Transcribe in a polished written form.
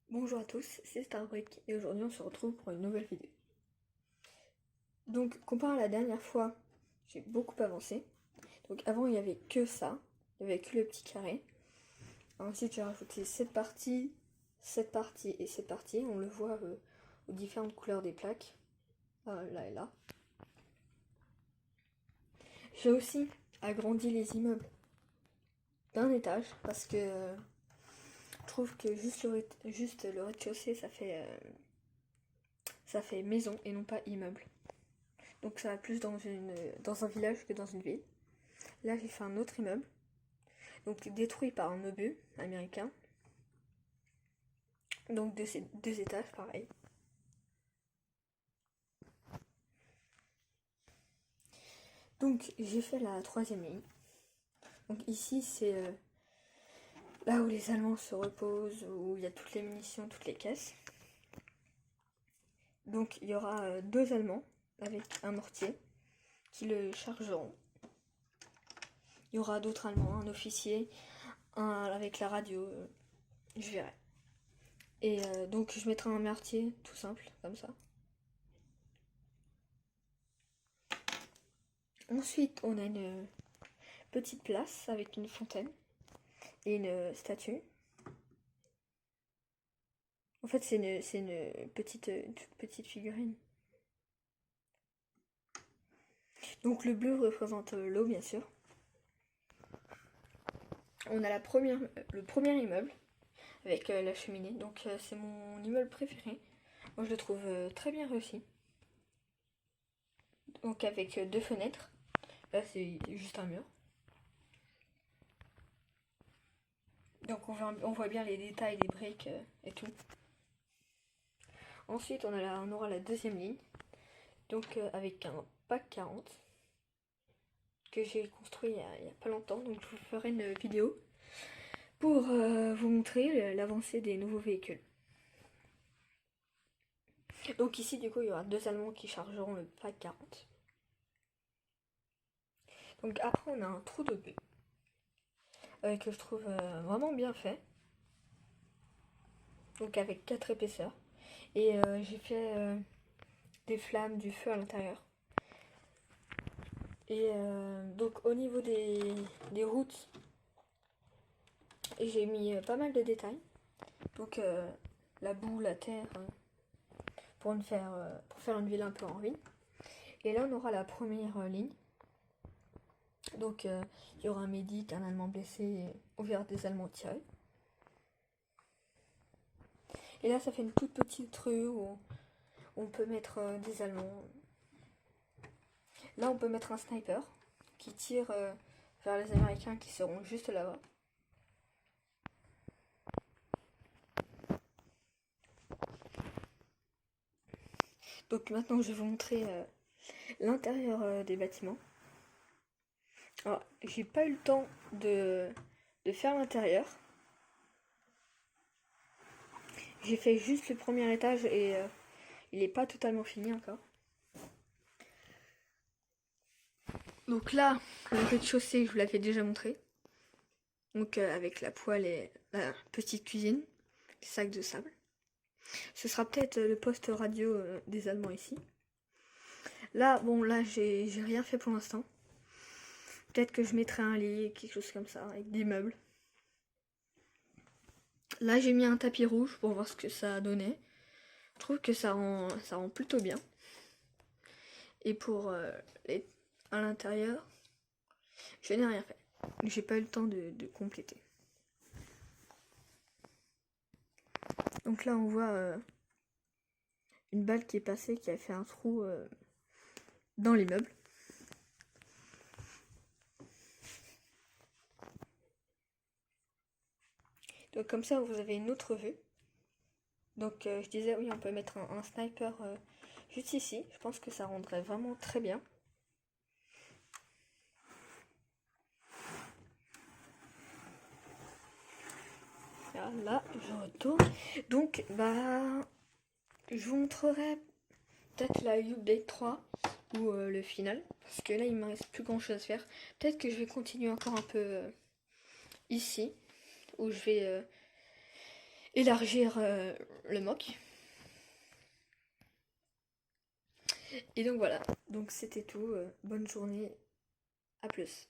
Bonjour à tous, c'est Starbrick et aujourd'hui on se retrouve pour une nouvelle vidéo. Donc comparé à la dernière fois, j'ai beaucoup avancé. Donc avant il n'y avait que ça, il n'y avait que le petit carré. Ensuite j'ai rajouté cette partie et cette partie. On le voit aux différentes couleurs des plaques, là et là. J'ai aussi agrandi les immeubles d'un étage parce que je trouve que juste le rez-de-chaussée ça fait maison et non pas immeuble. Donc ça va plus dans un village que dans une ville. Là j'ai fait un autre immeuble, donc détruit par un obus américain. Donc deux étages pareil. Donc j'ai fait la troisième ligne. Donc ici c'est là où les Allemands se reposent, où il y a toutes les munitions, toutes les caisses. Donc il y aura deux Allemands avec un mortier qui le chargeront. Il y aura d'autres Allemands, un officier, un avec la radio, je verrai. Et donc je mettrai un mortier tout simple, comme ça. Ensuite on a une petite place avec une fontaine et une statue. En fait c'est une toute petite figurine. Donc le bleu représente l'eau bien sûr. On a le premier immeuble avec la cheminée. Donc c'est mon immeuble préféré. Moi je le trouve très bien réussi. Donc avec deux fenêtres. Là c'est juste un mur. Donc on voit bien les détails des briques et tout. Ensuite on aura la deuxième ligne. Donc avec un pack 40 que j'ai construit il y a pas longtemps. Donc je vous ferai une vidéo pour vous montrer l'avancée des nouveaux véhicules. Donc ici du coup il y aura deux Allemands qui chargeront le pack 40. Donc après on a un trou de baie que je trouve vraiment bien fait. Donc avec 4 épaisseurs. Et j'ai fait des flammes, du feu à l'intérieur. Et donc au niveau des routes, j'ai mis pas mal de détails. Donc la boue, la terre, pour faire une ville un peu en ruine. Et là on aura la première ligne. Donc il y aura un médic, un Allemand blessé, et on verra des Allemands tirer. Et là ça fait une toute petite rue où on peut mettre des Allemands. Là on peut mettre un sniper qui tire vers les Américains qui seront juste là-bas. Donc maintenant je vais vous montrer l'intérieur des bâtiments. Alors j'ai pas eu le temps de faire l'intérieur. J'ai fait juste le premier étage et il n'est pas totalement fini encore. Donc là, le rez-de-chaussée, je vous l'avais déjà montré. Donc avec la poêle et la petite cuisine, les sacs de sable. Ce sera peut-être le poste radio des Allemands ici. Là, bon, là, j'ai rien fait pour l'instant. Peut-être que je mettrai un lit, quelque chose comme ça, avec des meubles. Là, j'ai mis un tapis rouge pour voir ce que ça donnait. Je trouve que ça rend plutôt bien. Et pour à l'intérieur, je n'ai rien fait. J'ai pas eu le temps de compléter. Donc là, on voit une balle qui est passée, qui a fait un trou dans l'immeuble. Donc comme ça, vous avez une autre vue. Donc je disais, oui, on peut mettre un sniper juste ici. Je pense que ça rendrait vraiment très bien. Là, je retourne. Donc, je vous montrerai peut-être la update 3 ou le final. Parce que là, il me reste plus grand chose à faire. Peut-être que je vais continuer encore un peu ici. Où je vais élargir le mock. Et donc voilà, donc c'était tout. Bonne journée, à plus.